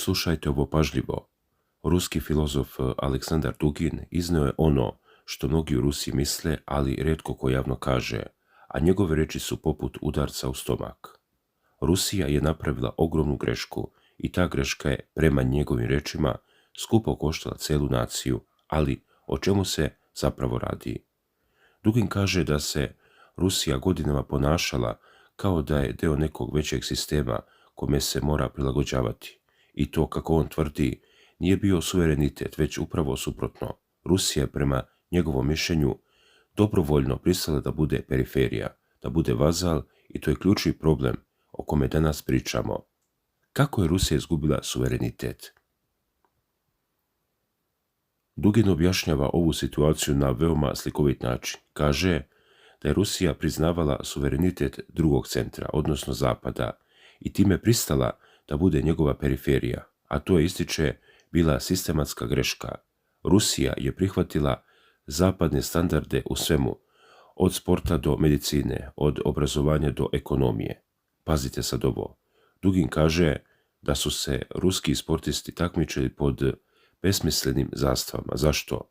Slušajte ovo pažljivo. Ruski filozof Aleksandar Dugin iznio je ono što mnogi u Rusiji misle, ali rijetko ko javno kaže, a njegove riječi su poput udarca u stomak. Rusija je napravila ogromnu grešku i ta greška je, prema njegovim riječima, skupo koštala celu naciju, ali o čemu se zapravo radi? Dugin kaže da se Rusija godinama ponašala kao da je dio nekog većeg sistema kome se mora prilagođavati. I to, kako on tvrdi, nije bio suverenitet, već upravo suprotno. Rusija je, prema njegovom mišljenju, dobrovoljno pristala da bude periferija, da bude vazal, i to je ključni problem o kome danas pričamo. Kako je Rusija izgubila suverenitet? Dugin objašnjava ovu situaciju na veoma slikovit način. Kaže da je Rusija priznavala suverenitet drugog centra, odnosno Zapada, i time pristala da bude njegova periferija, a to je, ističe, bila sistematska greška. Rusija je prihvatila zapadne standarde u svemu, od sporta do medicine, od obrazovanja do ekonomije. Pazite sad ovo. Dugin kaže da su se ruski sportisti takmičili pod besmislenim zastavama. Zašto?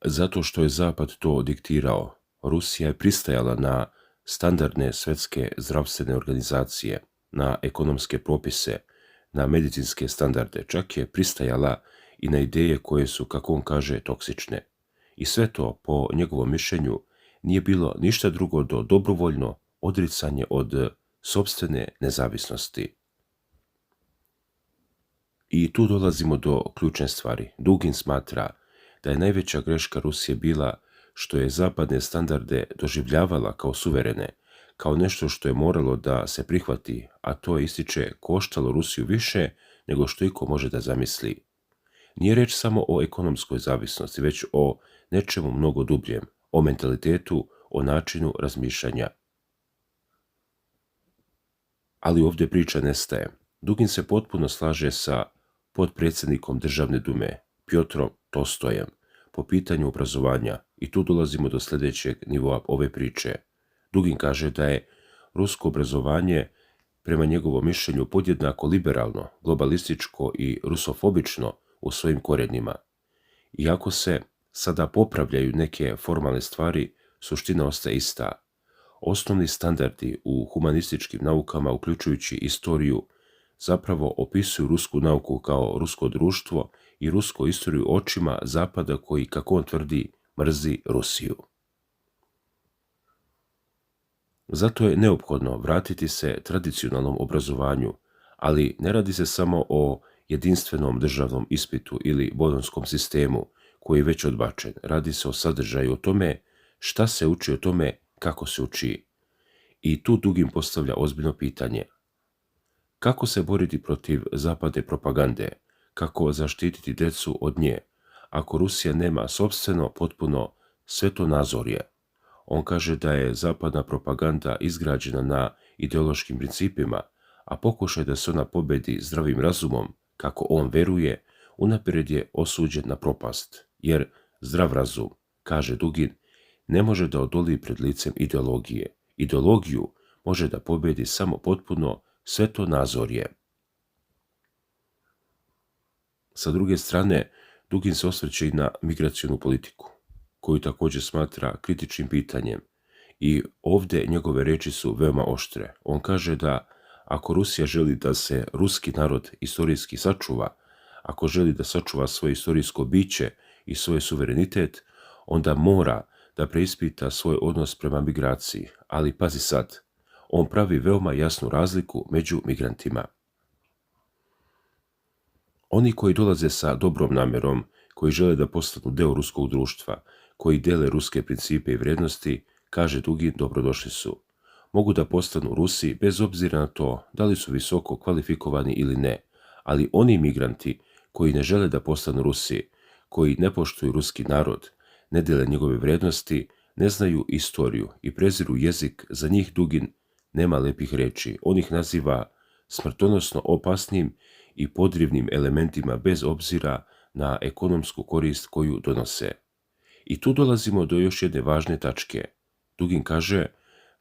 Zato što je Zapad to diktirao. Rusija je pristajala na standardne svjetske zdravstvene organizacije, na ekonomske propise, na medicinske standarde, čak je pristajala i na ideje koje su, kako on kaže, toksične. I sve to, po njegovom mišljenju, nije bilo ništa drugo do dobrovoljno odricanje od sopstvene nezavisnosti. I tu dolazimo do ključne stvari. Dugin smatra da je najveća greška Rusije bila što je zapadne standarde doživljavala kao suverene, kao nešto što je moralo da se prihvati, a to je, ističe, koštalo Rusiju više nego što iko može da zamisli. Nije reč samo o ekonomskoj zavisnosti, već o nečemu mnogo dubljem, o mentalitetu, o načinu razmišljanja. Ali ovdje priča nestaje. Dugin se potpuno slaže sa potpredsjednikom Državne dume, Pjotrom Tolstojem, po pitanju obrazovanja, i tu dolazimo do sljedećeg nivoa ove priče. Dugin kaže da je rusko obrazovanje, prema njegovom mišljenju, podjednako liberalno, globalističko i rusofobično u svojim korijenima. Iako se sada popravljaju neke formalne stvari, suština ostaje ista. Osnovni standardi u humanističkim naukama, uključujući istoriju, zapravo opisuju rusku nauku kao rusko društvo i rusku istoriju očima Zapada koji, kako on tvrdi, mrzi Rusiju. Zato je neophodno vratiti se tradicionalnom obrazovanju, ali ne radi se samo o jedinstvenom državnom ispitu ili bolonjskom sistemu koji je već odbačen. Radi se o sadržaju, o tome šta se uči, o tome kako se uči. I tu Dugin postavlja ozbiljno pitanje. Kako se boriti protiv zapadne propagande? Kako zaštititi djecu od nje, ako Rusija nema sopstveno, potpuno svetonazorje? On kaže da je zapadna propaganda izgrađena na ideološkim principima, a pokušaj da se ona pobedi zdravim razumom, kako on veruje, unaprijed je osuđen na propast, jer zdrav razum, kaže Dugin, ne može da odoli pred licem ideologije. Ideologiju može da pobedi samo potpuno svetonazorje. Sa druge strane, Dugin se osvrće i na migracionu politiku, koju također smatra kritičnim pitanjem, i ovdje njegove riječi su veoma oštre. On kaže da ako Rusija želi da se ruski narod istorijski sačuva, ako želi da sačuva svoje istorijsko biće i svoj suverenitet, onda mora da preispita svoj odnos prema migraciji. Ali pazi sad, on pravi veoma jasnu razliku među migrantima. Oni koji dolaze sa dobrom namjerom, koji žele da postanu deo ruskog društva, koji dele ruske principe i vrijednosti, kaže Dugin, dobrodošli su. Mogu da postanu Rusi bez obzira na to da li su visoko kvalifikovani ili ne, ali oni migranti koji ne žele da postanu Rusi, koji ne poštuju ruski narod, ne dele njegove vrijednosti, ne znaju istoriju i preziru jezik, za njih Dugin nema lepih reči. On ih naziva smrtonosno opasnim i podrivnim elementima bez obzira na ekonomsku korist koju donose. I tu dolazimo do još jedne važne tačke. Dugin kaže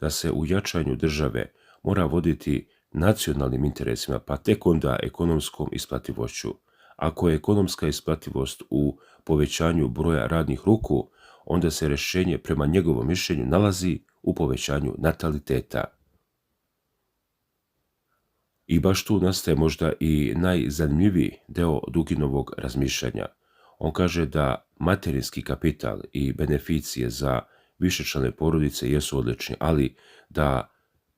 da se u jačanju države mora voditi nacionalnim interesima, pa tek onda ekonomskom isplativošću. Ako je ekonomska isplativost u povećanju broja radnih ruku, onda se rješenje prema njegovom mišljenju nalazi u povećanju nataliteta. I baš tu nastaje možda i najzanimljiviji deo Duginovog razmišljanja. On kaže da materinski kapital i beneficije za višečlane porodice jesu odlični, ali da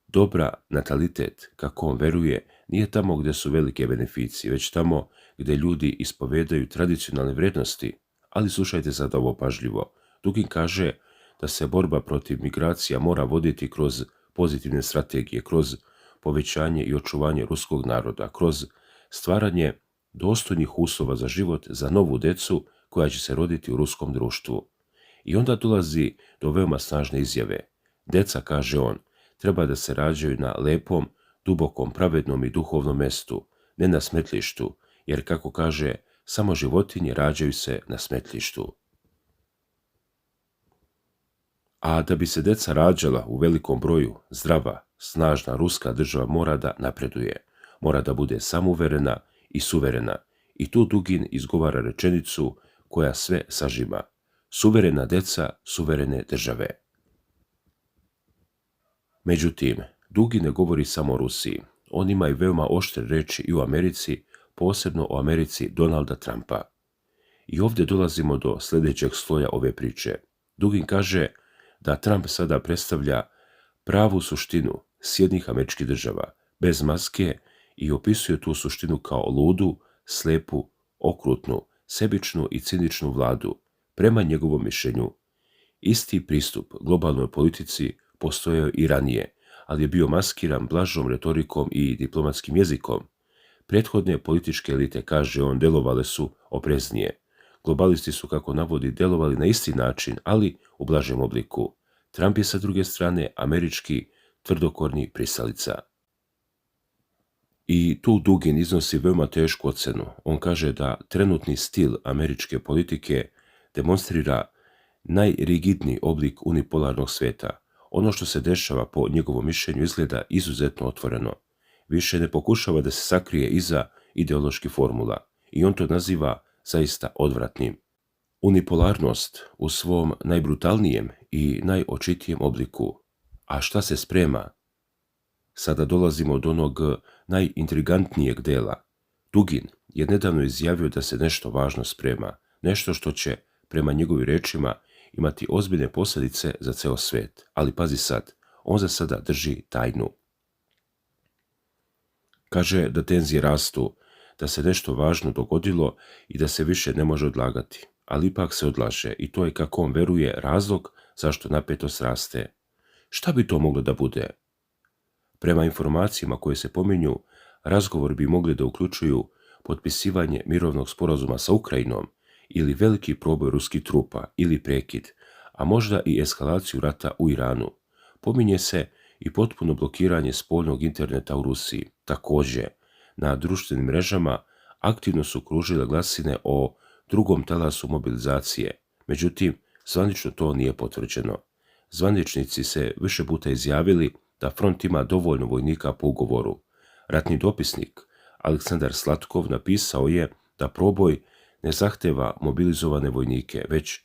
dobra natalitet, kako on veruje, nije tamo gdje su velike beneficije, već tamo gdje ljudi ispovedaju tradicionalne vrijednosti. Ali slušajte sad ovo pažljivo. Dugin kaže da se borba protiv migracija mora voditi kroz pozitivne strategije, kroz povećanje i očuvanje ruskog naroda, kroz stvaranje dostojnih uslova za život za novu decu koja će se roditi u ruskom društvu. I onda dolazi do veoma snažne izjave. Deca, kaže on, treba da se rađaju na lepom, dubokom, pravednom i duhovnom mestu, ne na smetlištu, jer, kako kaže, samo životinje rađaju se na smetlištu. A da bi se deca rađala u velikom broju, zdrava, snažna ruska država mora da napreduje, mora da bude samouverena i suverena. I tu Dugin izgovara rečenicu koja sve sažima. Suverena deca, suverene države. Međutim, Dugin ne govori samo o Rusiji. On ima i veoma oštre reči i u Americi, posebno o Americi Donalda Trumpa. I ovdje dolazimo do sljedećeg sloja ove priče. Dugin kaže da Trump sada predstavlja pravu suštinu Sjedinjenih Američkih Država, bez maske, i opisuje tu suštinu kao ludu, slepu, okrutnu, sebičnu i ciničnu vladu. Prema njegovom mišljenju, isti pristup globalnoj politici postojao i ranije, ali je bio maskiran blažom retorikom i diplomatskim jezikom. Prethodne političke elite, kaže on, delovale su opreznije. Globalisti su, kako navodi, delovali na isti način, ali u blažem obliku. Trump je sa druge strane američki tvrdokorni pristalica. I tu Dugin iznosi veoma tešku ocenu. On kaže da trenutni stil američke politike demonstrira najrigidniji oblik unipolarnog sveta. Ono što se dešava po njegovom mišljenju izgleda izuzetno otvoreno. Više ne pokušava da se sakrije iza ideoloških formula i on to naziva zaista odvratnim. Unipolarnost u svom najbrutalnijem i najočitijem obliku. A šta se sprema? Sada dolazimo do onog najintrigantnijeg dela. Dugin je nedavno izjavio da se nešto važno sprema, nešto što će, prema njegovim rečima, imati ozbiljne posljedice za ceo svet. Ali pazi sad, on za sada drži tajnu. Kaže da tenzije rastu, da se nešto važno dogodilo i da se više ne može odlagati. Ali ipak se odlaže i to je, kako on veruje, razlog zašto napetost raste. Šta bi to moglo da bude? Prema informacijama koje se pominju, razgovor bi mogli da uključuju potpisivanje mirovnog sporazuma sa Ukrajinom ili veliki proboj ruskih trupa ili prekid, a možda i eskalaciju rata u Iranu. Pominje se i potpuno blokiranje spoljnog interneta u Rusiji. Također, na društvenim mrežama aktivno su kružile glasine o drugom talasu mobilizacije. Međutim, zvanično to nije potvrđeno. Zvaničnici se više puta izjavili da front ima dovoljno vojnika po ugovoru. Ratni dopisnik Aleksandar Slatkov napisao je da proboj ne zahteva mobilizovane vojnike, već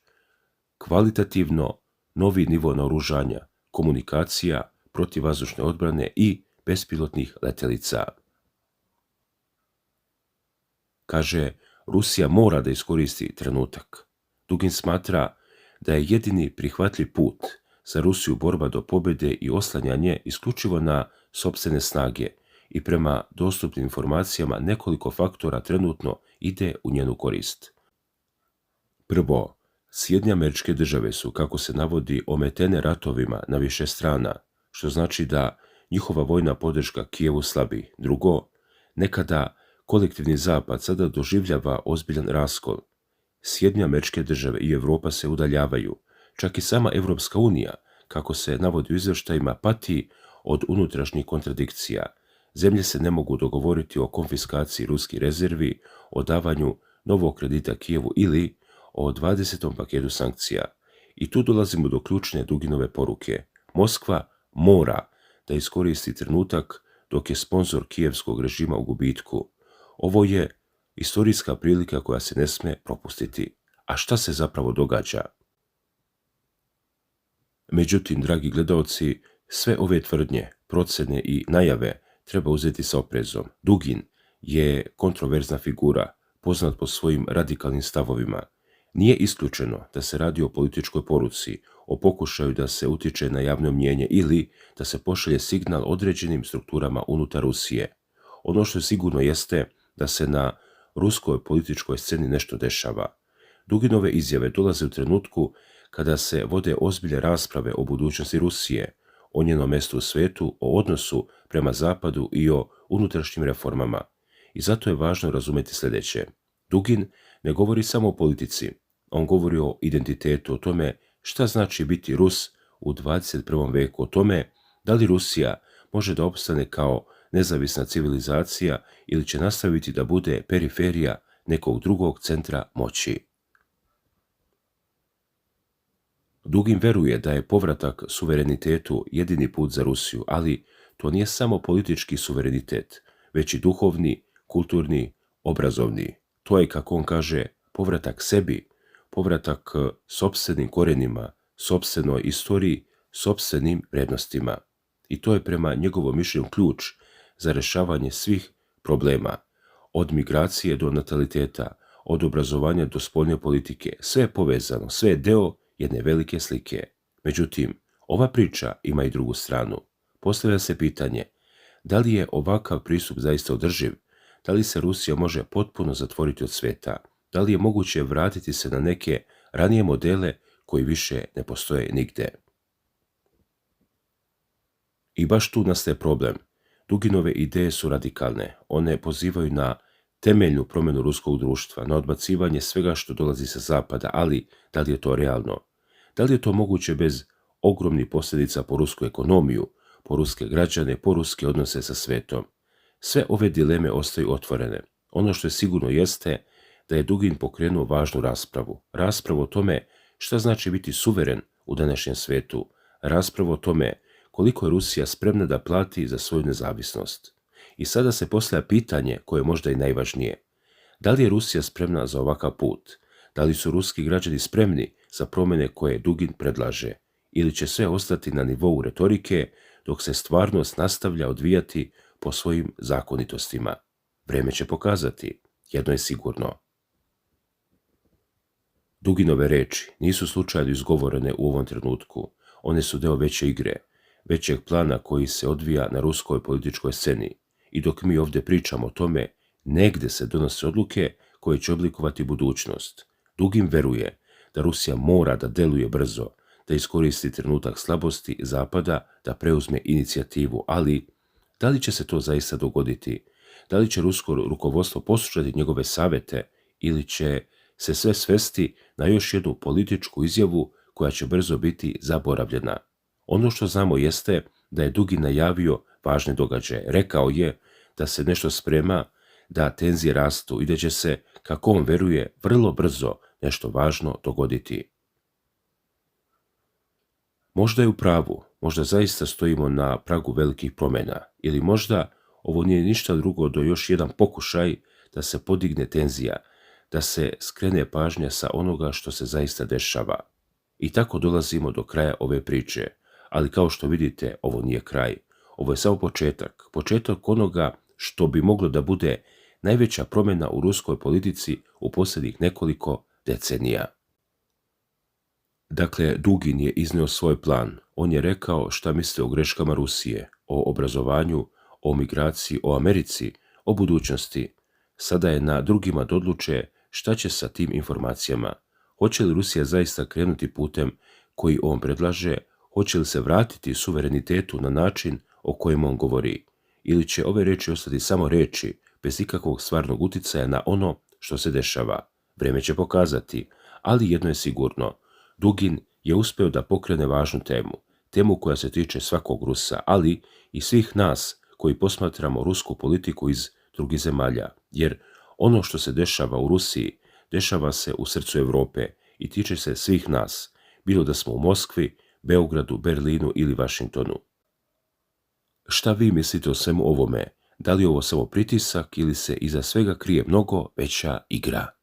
kvalitativno novi nivo naoružanja, komunikacija, protivvazdušne odbrane i bespilotnih letelica. Kaže, Rusija mora da iskoristi trenutak. Dugin smatra da je jedini prihvatljiv put za Rusiju borba do pobjede i oslanjanje isključivo na sopstvene snage i prema dostupnim informacijama nekoliko faktora trenutno ide u njenu korist. Prvo, Sjedinjene Američke Države su, kako se navodi, ometene ratovima na više strana, što znači da njihova vojna podrška Kijevu slabi. Drugo, nekada kolektivni zapad sada doživljava ozbiljan raskol. Sjedinjene Američke Države i Europa se udaljavaju. Čak i sama Evropska unija, kako se navodi u izvještajima, pati od unutrašnjih kontradikcija. Zemlje se ne mogu dogovoriti o konfiskaciji ruskih rezervi, o davanju novog kredita Kijevu ili o 20. paketu sankcija. I tu dolazimo do ključne Duginove poruke. Moskva mora da iskoristi trenutak dok je sponzor kijevskog režima u gubitku. Ovo je istorijska prilika koja se ne smije propustiti. A šta se zapravo događa? Međutim, dragi gledaoci, sve ove tvrdnje, procjene i najave treba uzeti sa oprezom. Dugin je kontroverzna figura, poznat po svojim radikalnim stavovima. Nije isključeno da se radi o političkoj poruci, o pokušaju da se utječe na javno mnijenje ili da se pošalje signal određenim strukturama unutar Rusije. Ono što sigurno jeste da se na ruskoj političkoj sceni nešto dešava. Duginove izjave dolaze u trenutku kada se vode ozbiljne rasprave o budućnosti Rusije, o njenom mjestu u svijetu, o odnosu prema Zapadu i o unutrašnjim reformama. I zato je važno razumjeti sljedeće. Dugin ne govori samo o politici, on govori o identitetu, o tome šta znači biti Rus u 21. veku, o tome da li Rusija može da opstane kao nezavisna civilizacija ili će nastaviti da bude periferija nekog drugog centra moći. Dugin veruje da je povratak suverenitetu jedini put za Rusiju, ali to nije samo politički suverenitet, već i duhovni, kulturni, obrazovni. To je, kako on kaže, povratak sebi, povratak sopstvenim korenima, sopstvenoj istoriji, sopstvenim vrijednostima. I to je prema njegovom mišljenju ključ za rješavanje svih problema, od migracije do nataliteta, od obrazovanja do spoljne politike. Sve je povezano, sve je deo jedne velike slike. Međutim, ova priča ima i drugu stranu. Postavlja se pitanje, da li je ovakav pristup zaista održiv? Da li se Rusija može potpuno zatvoriti od svijeta? Da li je moguće vratiti se na neke ranije modele koji više ne postoje nigde? I baš tu nastaje problem. Duginove ideje su radikalne. One pozivaju na temeljnu promjenu ruskog društva, na odbacivanje svega što dolazi sa zapada, ali da li je to realno? Da li je to moguće bez ogromnih posljedica po rusku ekonomiju, po ruske građane, po ruske odnose sa svetom? Sve ove dileme ostaju otvorene. Ono što je sigurno jeste da je Dugin pokrenuo važnu raspravu. Raspravu o tome šta znači biti suveren u današnjem svetu. Raspravu o tome koliko je Rusija spremna da plati za svoju nezavisnost. I sada se postavlja pitanje koje je možda i najvažnije. Da li je Rusija spremna za ovakav put? Da li su ruski građani spremni za promjene koje Dugin predlaže? Ili će sve ostati na nivou retorike dok se stvarnost nastavlja odvijati po svojim zakonitostima? Vrijeme će pokazati. Jedno je sigurno. Duginove reči nisu slučajno izgovorene u ovom trenutku. One su deo veće igre, većeg plana koji se odvija na ruskoj političkoj sceni. I dok mi ovdje pričamo o tome, negdje se donose odluke koje će oblikovati budućnost. Dugin veruje da Rusija mora da deluje brzo, da iskoristi trenutak slabosti Zapada, da preuzme inicijativu, ali da li će se to zaista dogoditi? Da li će rusko rukovodstvo poslušati njegove savjete ili će se sve svesti na još jednu političku izjavu koja će brzo biti zaboravljena? Ono što znamo jeste da je Dugin najavio važne događaje. Rekao je da se nešto sprema, da tenzije rastu i da će se, kako on veruje, vrlo brzo nešto važno dogoditi. Možda je u pravu, možda zaista stojimo na pragu velikih promjena, ili možda ovo nije ništa drugo do još jedan pokušaj da se podigne tenzija, da se skrene pažnja sa onoga što se zaista dešava. I tako dolazimo do kraja ove priče, ali kao što vidite, ovo nije kraj. Ovo je samo početak onoga što bi moglo da bude najveća promjena u ruskoj politici u posljednjih nekoliko decenija. Dakle, Dugin je iznio svoj plan. On je rekao šta misli o greškama Rusije, o obrazovanju, o migraciji, o Americi, o budućnosti. Sada je na drugima da odluče šta će sa tim informacijama. Hoće li Rusija zaista krenuti putem koji on predlaže? Hoće li se vratiti suverenitetu na način o kojem on govori? Ili će ove reči ostati samo reči, bez ikakvog stvarnog uticaja na ono što se dešava? Vrijeme će pokazati, ali jedno je sigurno. Dugin je uspeo da pokrene važnu temu koja se tiče svakog Rusa, ali i svih nas koji posmatramo rusku politiku iz drugih zemalja, jer ono što se dešava u Rusiji, dešava se u srcu Europe i tiče se svih nas, bilo da smo u Moskvi, Beogradu, Berlinu ili Vašingtonu. Šta vi mislite o svemu ovome? Da li je ovo samo pritisak ili se iza svega krije mnogo veća igra?